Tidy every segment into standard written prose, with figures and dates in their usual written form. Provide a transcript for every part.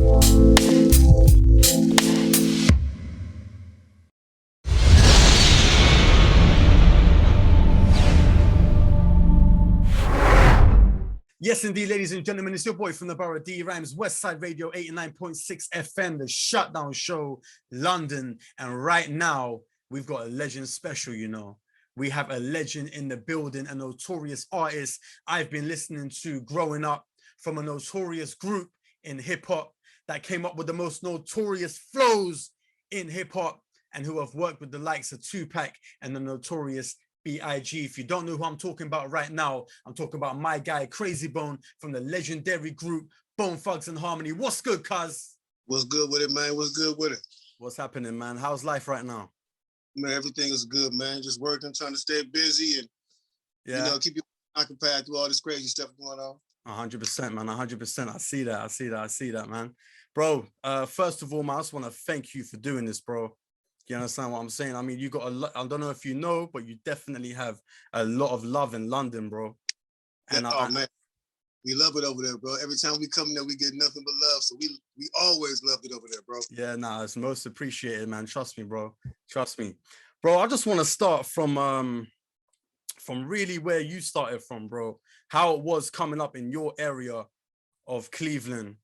Yes, indeed, ladies and gentlemen, it's your boy from the borough, D-Rymez, Westside Radio 89.6 FM, the Shutdown Show, London. And right now, we've got a legend special, you know. We have a legend in the building, a notorious artist I've been listening to growing up, from a notorious group in hip-hop that came up with the most notorious flows in hip-hop, and who have worked with the likes of Tupac and the notorious Biggie. If you don't know who I'm talking about right now, I'm talking about my guy Krayzie Bone from the legendary group Bone Thugs and Harmony. What's good, cuz? What's good with it, man? What's good with it? What's happening, man? How's life right now? Man, everything is good, man. Just working, trying to stay busy and you know, keep you occupied through all this crazy stuff going on. 100%, man. 100%. I see that, man. Bro, first of all, man, I just want to thank you for doing this, bro. You understand what I'm saying? I mean, you got a lot, I don't know if you know, but you definitely have a lot of love in London, bro. And man, we love it over there, bro. Every time we come there, we get nothing but love. So we always loved it over there, bro. Yeah, nah, it's most appreciated, man. Trust me, bro. Trust me. Bro, I just want to start from really where you started from, bro. How it was coming up in your area of Cleveland.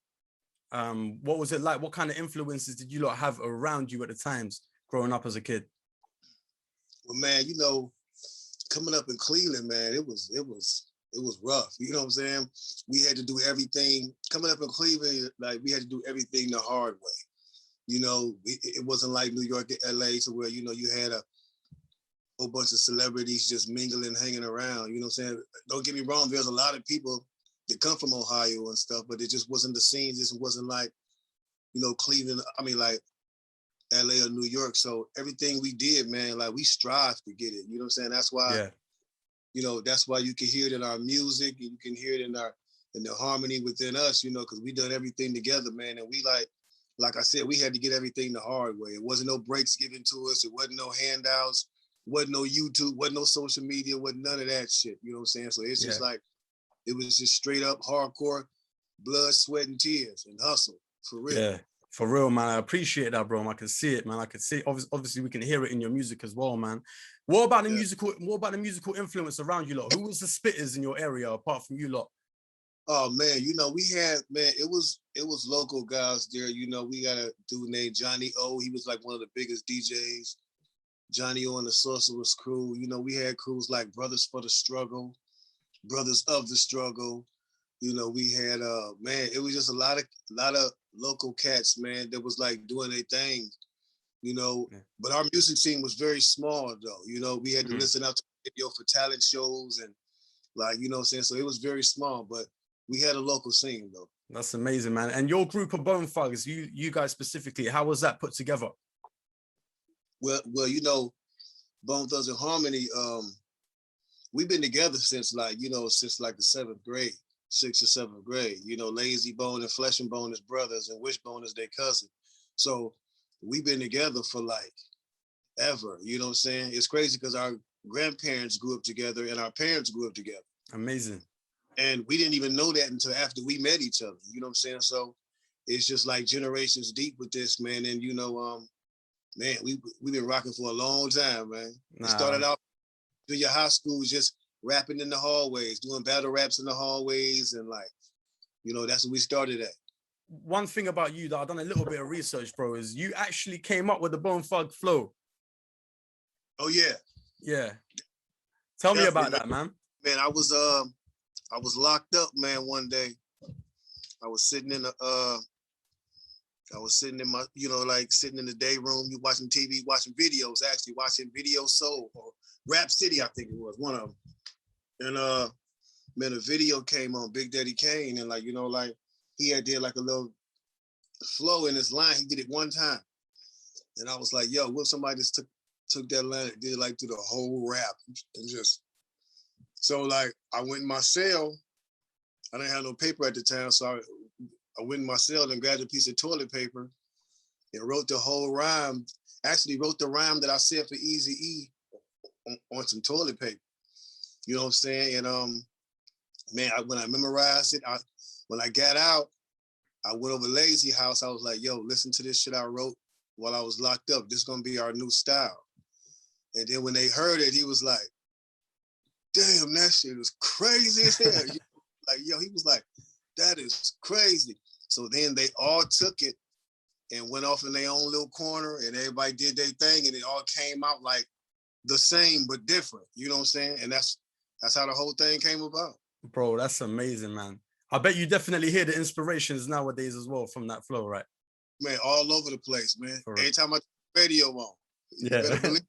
What was it like? What kind of influences did you lot have around you at the times growing up as a kid? Well, man, you know, coming up in Cleveland, man, it was rough. You know what I'm saying? We had to do everything. Coming up in Cleveland, like we had to do everything the hard way. You know, it wasn't like New York and LA to where, you know, you had a whole bunch of celebrities just mingling, hanging around. You know what I'm saying? Don't get me wrong, there's a lot of people that come from Ohio and stuff, but it just wasn't the scene. It wasn't like, you know, Cleveland, I mean, like LA or New York. So everything we did, man, like we strived to get it. You know what I'm saying? That's why, you know, that's why you can hear it in our music, and you can hear it in the harmony within us, you know, because we done everything together, man. And we like I said, we had to get everything the hard way. It wasn't no breaks given to us. It wasn't no handouts. Wasn't no YouTube. Wasn't no social media. Wasn't none of that shit. You know what I'm saying? So it's just like, it was just straight up hardcore, blood, sweat, and tears, and hustle, for real. Yeah. For real, man. I appreciate that, bro. I can see it, man. I can see it. Obviously, we can hear it in your music as well, man. What about the musical? What about the musical influence around you lot? Who was the spitters in your area apart from you lot? Oh man, you know, we had, man, it was local guys there. You know, we got a dude named Johnny O. He was like one of the biggest DJs. Johnny O and the Sorcerer's Crew. You know, we had crews like Brothers for the Struggle, Brothers of the Struggle. You know, we had man, it was just a lot of local cats, man, that was like doing their thing, you know. But our music scene was very small though. You know, we had to listen out to radio for talent shows and like, you know what I'm saying? So it was very small, but we had a local scene though. That's amazing, man. And your group of Bone Thugs, you guys specifically, how was that put together? Well, you know, Bone Thugs and Harmony, we've been together since like the 7th grade. 6th or 7th grade, you know, Lazy Bone and Flesh and Bone is brothers and Wishbone is their cousin. So we've been together for like ever, you know what I'm saying? It's crazy because our grandparents grew up together and our parents grew up together. Amazing. And we didn't even know that until after we met each other, you know what I'm saying? So it's just like generations deep with this, man. And, you know, man, we've been rocking for a long time, man. It started out in your high school, just rapping in the hallways, doing battle raps in the hallways, and like, you know, that's what we started at. One thing about you that I've done a little bit of research, bro, is you actually came up with the Bone Thug flow. Oh yeah. Yeah. Tell me about that, man. Man, I was locked up, man, one day. I was sitting in my, you know, like sitting in the day room, you watching TV, watching videos, actually watching Video Soul or Rap City, I think it was, one of them. And man, a video came on Big Daddy Kane, and like, you know, like he had did like a little flow in his line. He did it one time. And I was like, yo, what if somebody just took that line and did like through the whole rap and just, so like I went in my cell. I didn't have no paper at the time, so I went in my cell and grabbed a piece of toilet paper and wrote the whole rhyme. Actually wrote the rhyme that I said for Eazy-E on some toilet paper. You know what I'm saying? And man, when I memorized it, when I got out, I went over to Lazy House. I was like, yo, listen to this shit I wrote while I was locked up. This is gonna be our new style. And then when they heard it, he was like, damn, that shit is crazy as hell. Like, yo, he was like, that is crazy. So then they all took it and went off in their own little corner, and everybody did their thing, and it all came out like the same but different. You know what I'm saying? And that's how the whole thing came about. Bro, that's amazing, man. I bet you definitely hear the inspirations nowadays as well from that flow, right? Man, all over the place, man. Every time I turn the radio on, you better believe.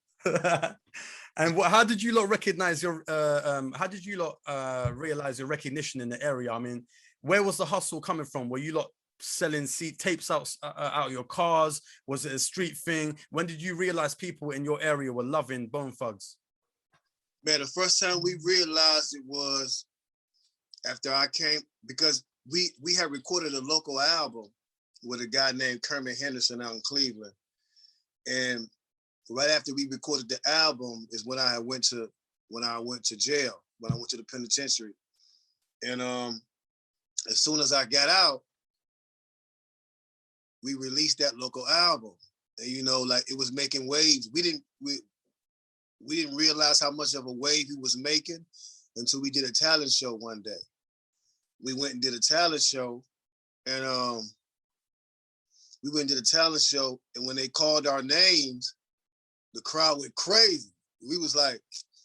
And how did you lot recognize your? How did you lot realize your recognition in the area? I mean, where was the hustle coming from? Were you lot selling tapes out your cars? Was it a street thing? When did you realize people in your area were loving Bone Thugs? Man, the first time we realized it was after I came, because we had recorded a local album with a guy named Kermit Henderson out in Cleveland. And right after we recorded the album is when I went to jail, when I went to the penitentiary. And as soon as I got out, we released that local album. And you know, like it was making waves. We didn't realize how much of a wave he was making until we did a talent show one day. We went and did a talent show, and and when they called our names, the crowd went crazy. We was like,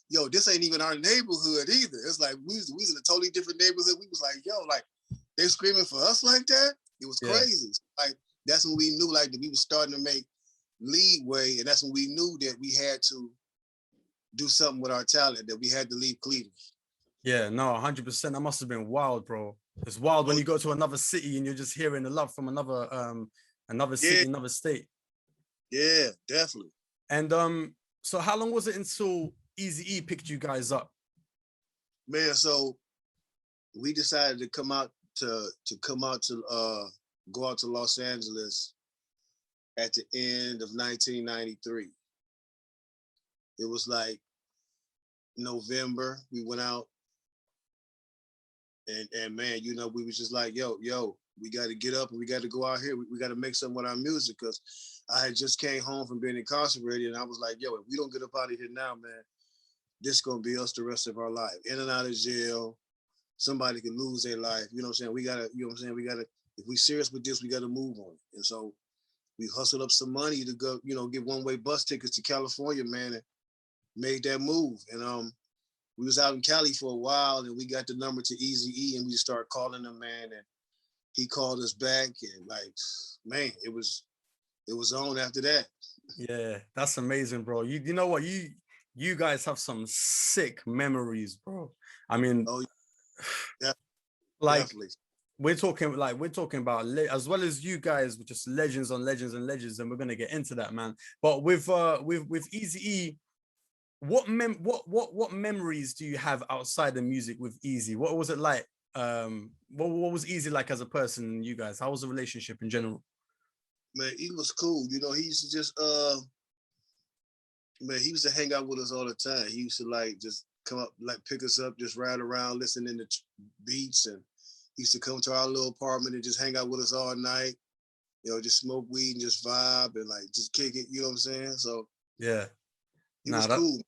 yo, this ain't even our neighborhood either. It's like we was in a totally different neighborhood. We was like, yo, like they screaming for us like that? It was crazy. Like that's when we knew like that we was starting to make leeway, and that's when we knew that we had to do something with our talent, that we had to leave Cleveland. Yeah, no, 100%. That must have been wild, bro. It's wild when you go to another city and you're just hearing the love from another city, another state. Yeah, definitely. And so how long was it until Eazy-E picked you guys up? Man, so we decided to go out to Los Angeles at the end of 1993. It was like November. We went out, and man, you know, we was just like, yo, we got to get up and we got to go out here. We got to make something with our music, because I had just came home from being incarcerated, and I was like, yo, if we don't get up out of here now, man, this is gonna be us the rest of our life. In and out of jail, somebody could lose their life. You know what I'm saying? We gotta, you know what I'm saying? We gotta, if we serious with this, we gotta move on it. And so we hustled up some money to go, you know, get one-way bus tickets to California, man, and made that move. And we was out in Cali for a while, and we got the number to Eazy-E, and we just started calling him, man, and he called us back, and like, man, it was on after that. Yeah, that's amazing, bro. You know what, you guys have some sick memories, bro. I mean, yeah, like definitely. we're talking about as well as you guys, just legends on legends and legends, and we're gonna get into that, man. But with Eazy-E, what memories do you have outside the music with Eazy? What was it like? What was Eazy like as a person? You guys, how was the relationship in general? Man, he was cool. You know, he used to just man, he used to hang out with us all the time. He used to like just come up, like pick us up, just ride around, listening to beats, and he used to come to our little apartment and just hang out with us all night. You know, just smoke weed and just vibe and like just kick it. You know what I'm saying? So yeah, he was cool.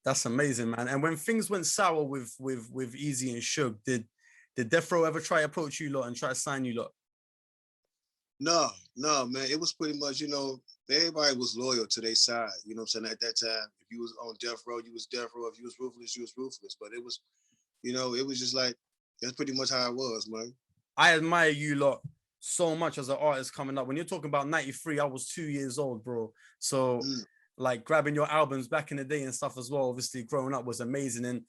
That's amazing, man. And when things went sour with Eazy and Suge, did Death Row ever try to approach you lot and try to sign you lot? No, man. It was pretty much, you know, everybody was loyal to their side. You know what I'm saying? At that time, if you was on death row, you was death row. If you was ruthless, you was ruthless. But it was, you know, it was just like, that's pretty much how it was, man. I admire you lot so much as an artist coming up. When you're talking about 93, I was 2 years old, bro. So like grabbing your albums back in the day and stuff as well, obviously growing up was amazing. And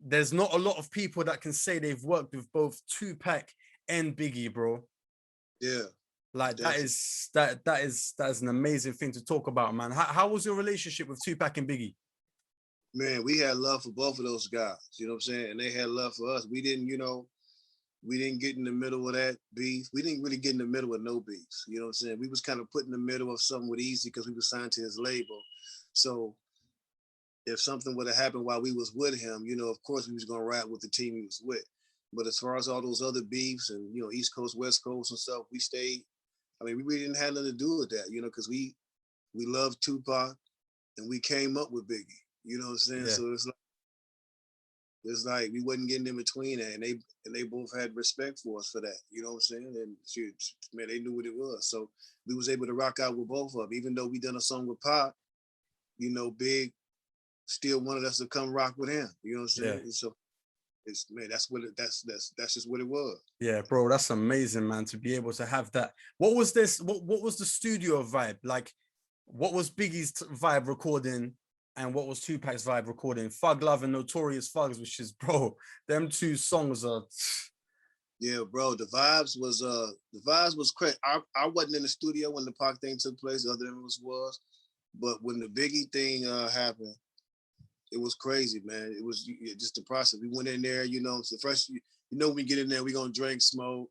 there's not a lot of people that can say they've worked with both Tupac and Biggie, bro. Yeah. Like definitely. that is an amazing thing to talk about, man. How was your relationship with Tupac and Biggie? Man, we had love for both of those guys, you know what I'm saying? And they had love for us. We didn't, you know, we didn't get in the middle of that beef. We didn't really get in the middle of no beefs, you know what I'm saying? We was kind of put in the middle of something with Eazy because we were signed to his label. So if something would have happened while we was with him, you know, of course we was gonna rap with the team he was with. But as far as all those other beefs and, you know, East Coast, West Coast and stuff, we stayed. I mean, we really didn't have nothing to do with that, you know, because we loved Tupac and we came up with Biggie. You know what I'm saying? Yeah. So it's like we wasn't getting in between that, and they both had respect for us for that. You know what I'm saying? And shoot, man, they knew what it was. So we was able to rock out with both of them, even though we done a song with Pac. You know, Big still wanted us to come rock with him. You know what I'm saying? Yeah. And so it's, man, that's just what it was. Yeah, bro, that's amazing, man, to be able to have that. What was this? What was the studio vibe like? What was Biggie's vibe recording, and what was Tupac's vibe recording? Thug Love and Notorious Thugs, which is, bro, them two songs are. Yeah, bro. The vibes was crazy. I wasn't in the studio when the Pac thing took place, other than it was. But when the Biggie thing happened, it was crazy, man. It was just the process. We went in there, you know. So first, you know, when we get in there, we gonna drink, smoke.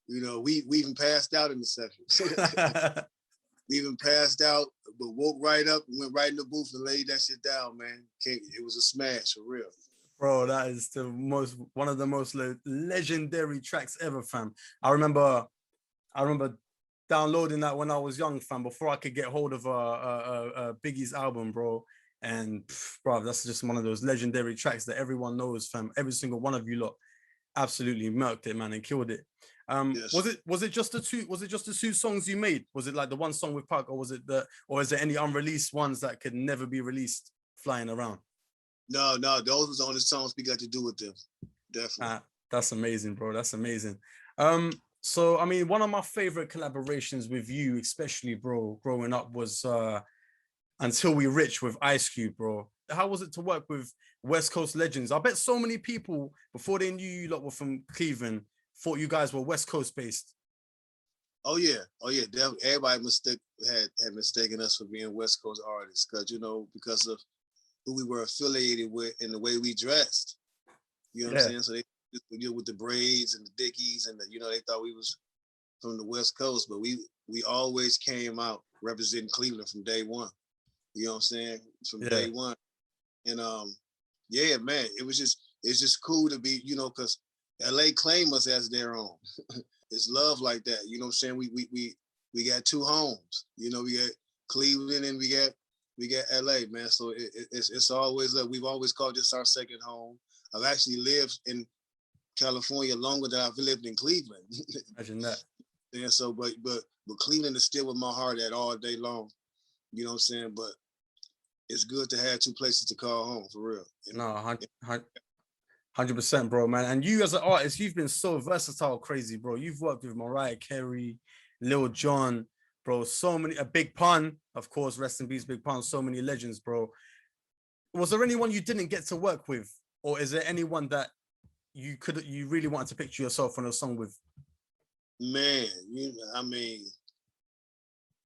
You know, we even passed out in the session. We even passed out, but woke right up and went right in the booth and laid that shit down, man. It was a smash for real. Bro, that is one of the most legendary tracks ever, fam. I remember downloading that when I was young, fam, before I could get hold of Biggie's album, bro. And bro, that's just one of those legendary tracks that everyone knows, fam. Every single one of you lot absolutely murked it, man, and killed it. Yes. Was it just the two songs you made? Was it like the one song with Pac, or is there any unreleased ones that could never be released flying around? No, those was the only songs we got to do with them. Definitely. That's amazing, bro. That's amazing. So I mean, one of my favorite collaborations with you, especially, bro, growing up, was Until We Rich with Ice Cube, bro. How was it to work with West Coast legends? I bet so many people, before they knew you lot were from Cleveland, thought you guys were West Coast based. Oh yeah. Definitely. Everybody had mistaken us for being West Coast artists, because of who we were affiliated with and the way we dressed. You know what I'm saying? So they with the braids and the dickies and they thought we was from the West Coast, but we always came out representing Cleveland from day one. You know what I'm saying? From day one. And yeah, man, it's just cool to be, because LA claim us as their own. It's love like that. You know what I'm saying? We got two homes. We got Cleveland and we got LA, man. So it's always love. We've always called this our second home. I've actually lived in California longer than I've lived in Cleveland. Imagine that. And so, but Cleveland is still with my heart at all day long. You know what I'm saying? But it's good to have two places to call home, for real. No, 100%, bro, man. And you as an artist, you've been so versatile, Krayzie, bro. You've worked with Mariah Carey, Lil Jon, bro. So many, a Big Pun, of course, rest in peace, Big Pun. So many legends, bro. Was there anyone you didn't get to work with, or is there anyone that you really wanted to picture yourself on a song with? Man,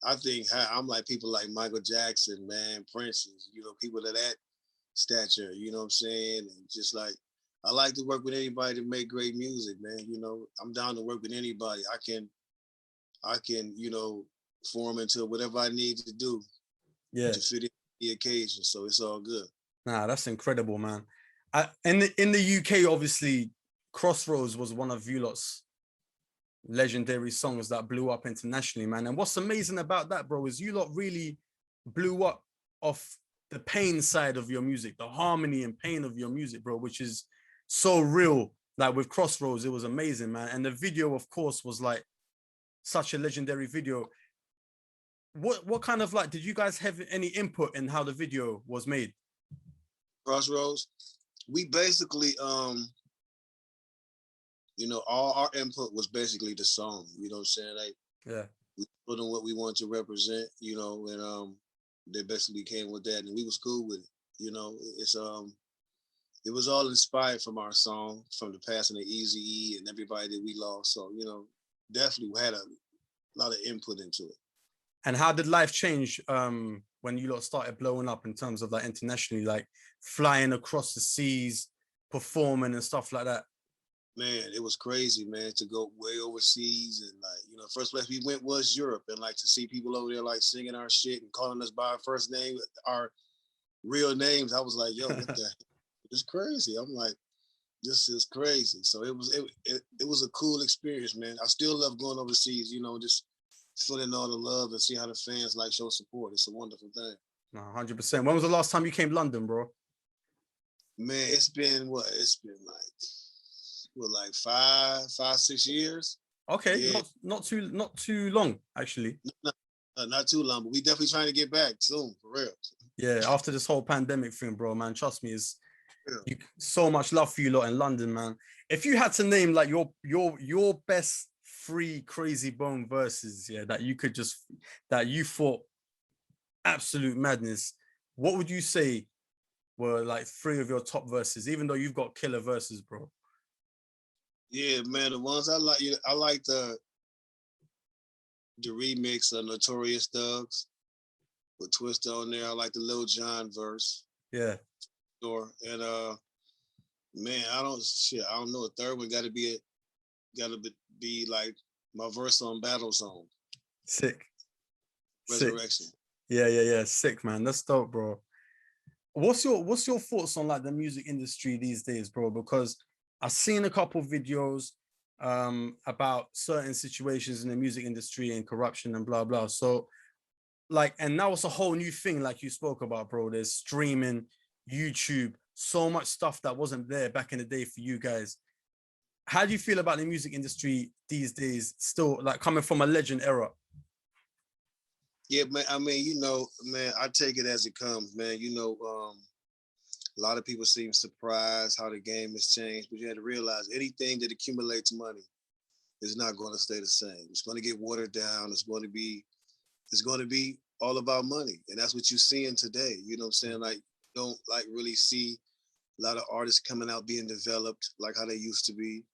I think I'm like people like Michael Jackson, man, Prince, people of that stature, you know what I'm saying? And just like, I like to work with anybody to make great music, man. I'm down to work with anybody. I can, form into whatever I need to do to fit in the occasion. So it's all good. Nah, that's incredible, man. In the UK, obviously, Crossroads was one of you lot's legendary songs that blew up internationally, man. And what's amazing about that, bro, is you lot really blew up off the pain side of your music, the harmony and pain of your music, bro, which is so real. Like with Crossroads, it was amazing, man. And the video, of course, was like such a legendary video. What kind of did you guys have any input in how the video was made? Crossroads, we basically all our input was basically the song. You know what I'm saying? We put in what we want to represent, and they basically came with that, and we was cool with it. It was all inspired from our song, from the passing of Eazy-E and everybody that we lost. So, definitely had a lot of input into it. And how did life change when you lot started blowing up in terms of internationally, flying across the seas, performing and stuff like that? Man, it was crazy, man, to go way overseas. And first place we went was Europe, and to see people over there singing our shit and calling us by our first name, our real names. I was like, yo, what the it's crazy. I'm like, this is crazy. So it was a cool experience, man. I still love going overseas, just feeling all the love and see how the fans like show support. It's a wonderful thing. No, 100%. When was the last time you came to London, bro? Man, it's been what? It's been like 5, 6 years. Okay, Yeah. not too long, actually. Not too long, but we definitely trying to get back soon, for real. Yeah, after this whole pandemic thing, bro, man, trust me, so much love for you lot in London, man. If you had to name like your best 3 Krayzie Bone verses, yeah, that you thought absolute madness, what would you say were like 3 of your top verses, even though you've got killer verses, bro? Yeah, man, the ones I like the remix of Notorious Thugs with Twista on there. I like the Lil Jon verse. Yeah. And man, I don't know. A third one gotta be like my verse on Battle Zone. Sick. Resurrection. Sick. Yeah. Sick, man. That's dope, bro. What's your thoughts on like the music industry these days, bro? Because I've seen a couple of videos about certain situations in the music industry and corruption and blah blah. So like, and now it's a whole new thing, like you spoke about, bro. There's streaming, YouTube, so much stuff that wasn't there back in the day for you guys. How do you feel about the music industry these days, still like coming from a legend era? Yeah, man. I mean, man, I take it as it comes, man. A lot of people seem surprised how the game has changed, but you had to realize anything that accumulates money is not going to stay the same. It's going to get watered down. It's going to be all about money. And that's what you're seeing today. You know what I'm saying? Like, don't like really see a lot of artists coming out being developed like how they used to be.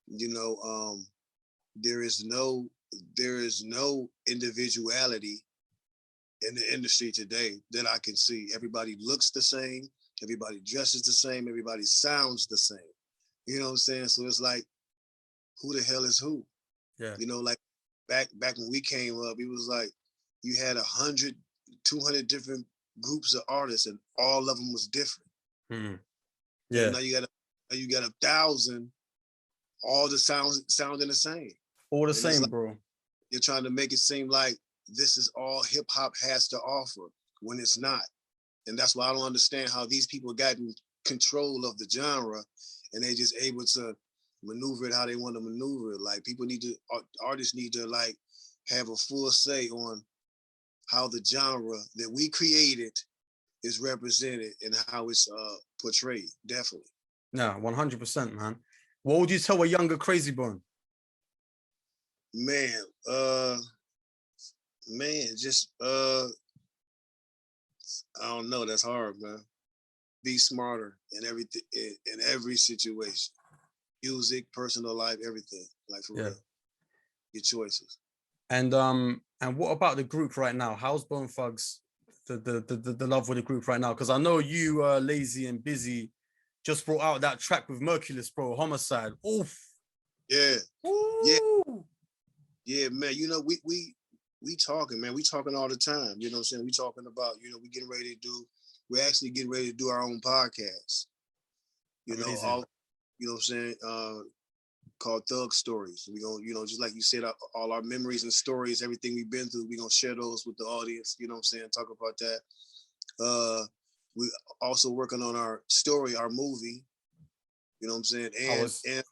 There is no individuality in the industry today that I can see. Everybody looks the same. Everybody dresses the same. Everybody sounds the same. You know what I'm saying? So it's like, who the hell is who? Yeah. Like back when we came up, it was like you had 100, 200 different groups of artists, and all of them was different. Mm-hmm. Yeah. Now you got 1,000, all the sounding the same. All the same, like, bro. You're trying to make it seem like this is all hip hop has to offer when it's not. And that's why I don't understand how these people got in control of the genre and they just able to maneuver it how they want to maneuver it. Like artists need to like have a full say on how the genre that we created is represented and how it's portrayed. Definitely. Yeah, 100%, man. What would you tell a younger Krayzie Bone? Man, just I don't know. That's hard, man. Be smarter in everything, in every situation. Music, personal life, everything. Like for real. Your choices. And what about the group right now? How's Bone Thugs the love with the group right now? Because I know you, Lazy and Busy, just brought out that track with Merciless, bro. Homicide. Oof. Yeah. Ooh. Yeah, man. We talking, man. We talking all the time. You know what I'm saying? We talking about, we're actually getting ready to do our own podcast. Amazing. What I'm saying? Called Thug Stories. We gonna, just like you said, all our memories and stories, everything we've been through, we gonna share those with the audience. You know what I'm saying? Talk about that. We also working on our story, our movie. You know what I'm saying?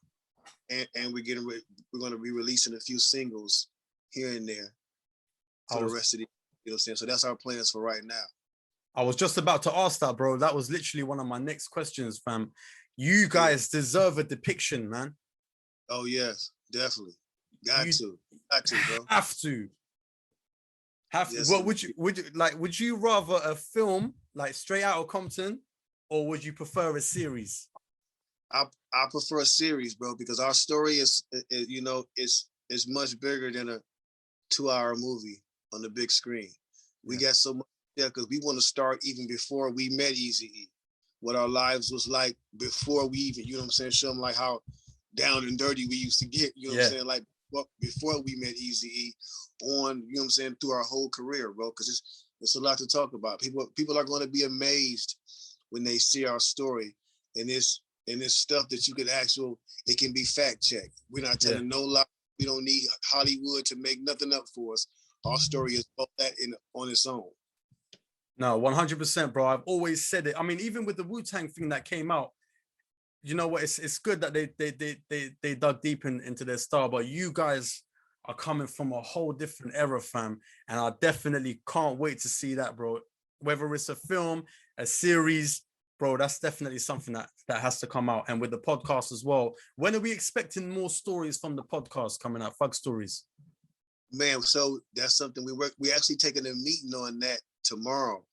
And we're getting ready. We're gonna be releasing a few singles here and there for the rest of the. You know what I'm saying? So that's our plans for right now. I was just about to ask that, bro. That was literally one of my next questions, fam. You guys deserve a depiction, man. Oh yes, definitely. Got to, bro. Have to. Yes, what would you rather a film like Straight Outta Compton, or would you prefer a series? I prefer a series, bro, because our story is much bigger than a 2-hour movie on the big screen. We got so much because we want to start even before we met Eazy-E, what our lives was like before we even, you know what I'm saying, show them like how down and dirty we used to get, you know what I'm saying, like before we met Eazy-E on, you know what I'm saying, through our whole career, bro, because it's a lot to talk about. People are going to be amazed when they see our story, and it's and it's stuff that you can it can be fact checked. We're not telling no lie. We don't need Hollywood to make nothing up for us. Our story is all that on its own. No, 100%, bro. I've always said it. I mean, even with the Wu-Tang thing that came out, you know what? It's good that they dug deep into their style, but you guys are coming from a whole different era, fam. And I definitely can't wait to see that, bro. Whether it's a film, a series, bro, that's definitely something that has to come out. And with the podcast as well. When are we expecting more stories from the podcast coming out? Thug stories. Man, so that's something we actually taking a meeting on that tomorrow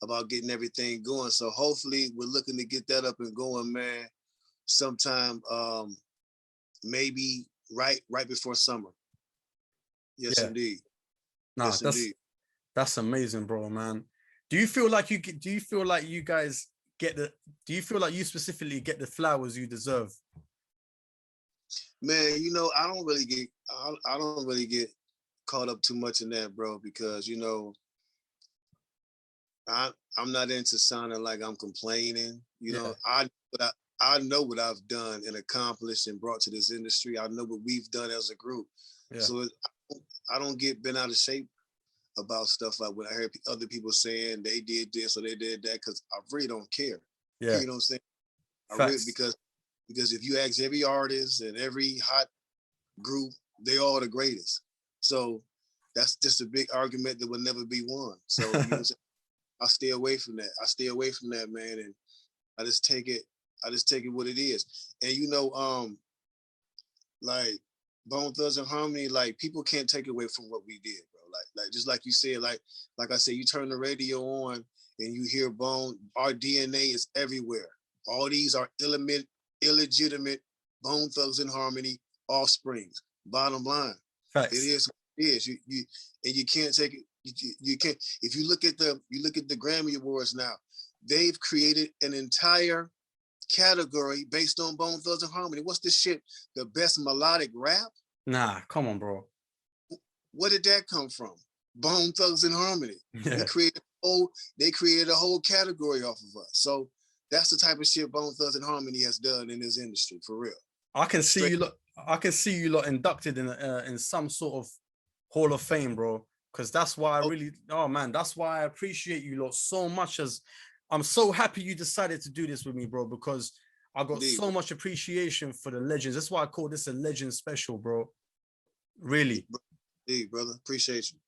about getting everything going. So hopefully we're looking to get that up and going, man, sometime maybe right before summer. Yes, indeed. Nah, yes, indeed. That's amazing, bro, man. Do you feel like you guys get do you feel like you specifically get the flowers you deserve? Man, I don't really get caught up too much in that, bro, because I'm not into sounding like I'm complaining. I know what I've done and accomplished and brought to this industry. I know what we've done as a group. Yeah. So I don't get bent out of shape about stuff like when I hear other people saying they did this or they did that, because I really don't care. Yeah. You know what I'm saying? I really, because if you ask every artist and every hot group, they all the greatest. So that's just a big argument that will never be won. So I stay away from that. I stay away from that, man. And I just take it what it is. And like Bone Thugs and Harmony, like people can't take away from what we did, bro. Like just like you said, like I said, you turn the radio on and you hear Bone, our DNA is everywhere. All these are illegitimate Bone Thugs and Harmony offsprings. Bottom line. Facts. It is what it is. You can't take it. You can't. If you look at the Grammy Awards now, they've created an entire category based on Bone Thugs and Harmony. What's this shit? The best melodic rap? Nah, come on, bro. Where did that come from? Bone Thugs and Harmony. Yeah. They created a whole category off of us. So that's the type of shit Bone Thugs and Harmony has done in this industry, for real. I can see you lot inducted in some sort of Hall of Fame, bro. Because that's why that's why I appreciate you lot so much. As I'm so happy you decided to do this with me, bro, because I got so much appreciation for the legends. That's why I call this a legend special, bro. Really. Hey, brother, appreciate you.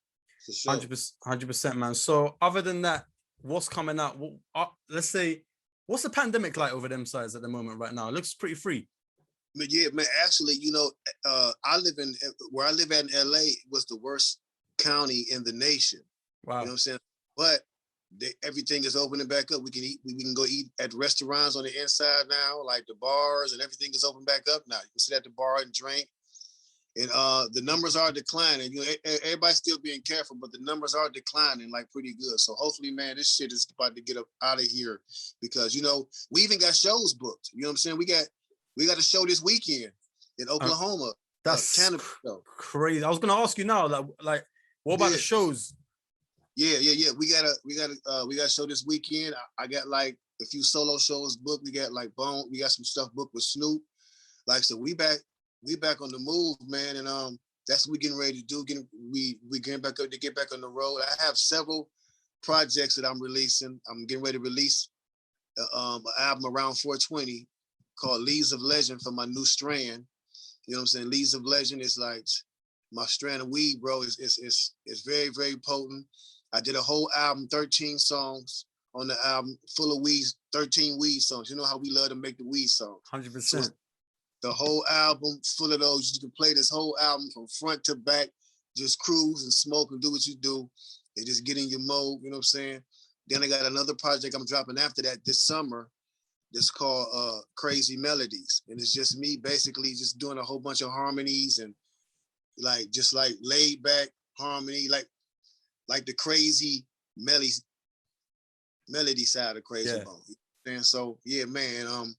For sure. 100%, man. So other than that, what's coming out? Let's say, what's the pandemic like over them sides at the moment right now? It looks pretty free. But yeah, man, actually, where I live at in LA was the worst county in the nation. Wow. You know what I'm saying? But everything is opening back up. We can go eat at restaurants on the inside now, like the bars, and everything is open back up now. You can sit at the bar and drink. And the numbers are declining. Everybody's still being careful, but the numbers are declining like pretty good. So hopefully, man, this shit is about to get up out of here, because we even got shows booked. You know what I'm saying? We got a show this weekend in Oklahoma. That's Cannabis crazy. I was gonna ask you now, like what about the shows? Yeah. We got a show this weekend. I got like a few solo shows booked. We got like Bone. We got some stuff booked with Snoop. Like, so we back on the move, man. And that's what we're getting ready to do. We getting back up to get back on the road. I have several projects that I'm releasing. I'm getting ready to release an album around 420 called Leaves of Legend for my new strand. You know what I'm saying? Leaves of Legend is like my strand of weed, bro. It's very, very potent. I did a whole album, 13 songs on the album, full of weeds, 13 weed songs. You know how we love to make the weed songs. 100%. So the whole album full of those. You can play this whole album from front to back, just cruise and smoke and do what you do and just get in your mode, you know what I'm saying? Then I got another project I'm dropping after that this summer. It's called Krayzie Melodies. And it's just me basically just doing a whole bunch of harmonies and just laid back harmony, like the Krayzie melody side of Krayzie Bone. And so, yeah, man,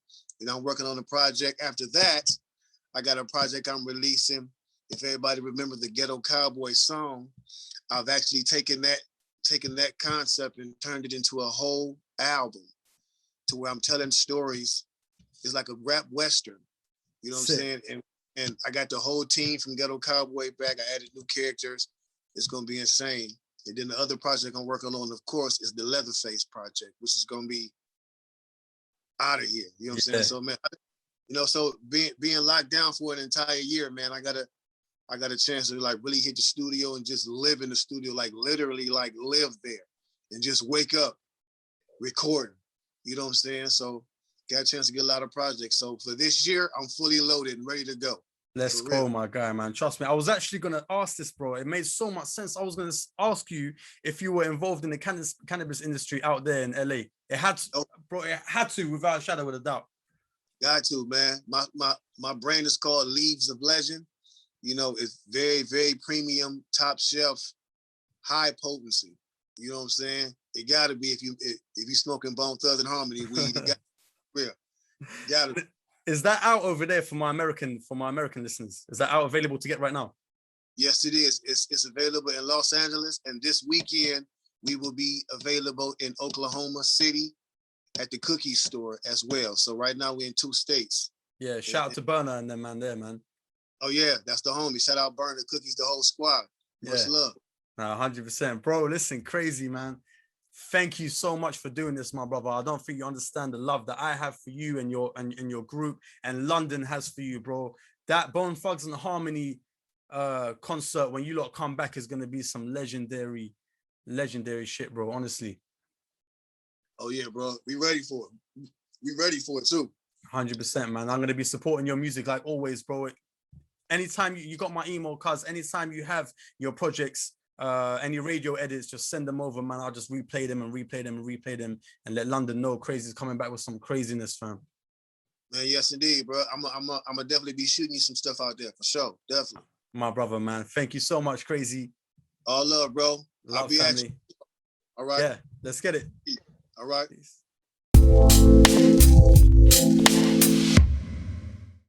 I'm working on a project. After that, I got a project I'm releasing. If everybody remember the Ghetto Cowboy song, I've actually taken that concept and turned it into a whole album, to where I'm telling stories it's like a rap Western. You know what I'm saying? And I got the whole team from Ghetto Cowboy back. I added new characters. It's gonna be insane. And then the other project I'm working on, of course, is the Leatherface project, which is gonna be out of here. You know what I'm saying? So man, so being locked down for an entire year, man, I got a chance to like really hit the studio and just live in the studio, like literally like live there and just wake up recording. You know what I'm saying? So got a chance to get a lot of projects. So for this year, I'm fully loaded and ready to go. Let's go, my guy, man. Trust me. I was actually going to ask this, bro. It made so much sense. I was going to ask you if you were involved in the cannabis industry out there in LA. It had to, bro. It had to, without a shadow of a doubt. Got to, man. My brand is called Leaves of Legend. You know, it's very, very premium, top shelf, high potency. You know what I'm saying? It got to be if you smoking Bone Thugs and Harmony weed. It got real. Got to. Is that out over there for my American listeners? Is that out available to get right now? Yes, it is. It's available in Los Angeles, and this weekend we will be available in Oklahoma City at the Cookie Store as well. So right now we're in 2 states. Yeah, shout out to Burner and them, man. There, man. Oh yeah, that's the homie. Shout out Burner, Cookies, the whole squad. Much love. 100%, bro. Listen, Krayzie, man. Thank you so much for doing this, my brother. I don't think you understand the love that I have for you and your group, and London has for you, bro. That Bone Thugs and Harmony concert when you lot come back is gonna be some legendary shit, bro. Honestly. Oh yeah, bro. We ready for it. We ready for it too. 100%, man. I'm gonna be supporting your music like always, bro. Anytime you got my email, cuz anytime you have your projects, any radio edits, just send them over, man. I'll just replay them and let London know Krayzie's coming back with some craziness, fam. Man, yes indeed, bro. I'm definitely be shooting you some stuff out there for sure. Definitely. My brother, man. Thank you so much, Krayzie. All love, bro. Love, I'll be family. at you. All right. Yeah, let's get it. All right. Peace.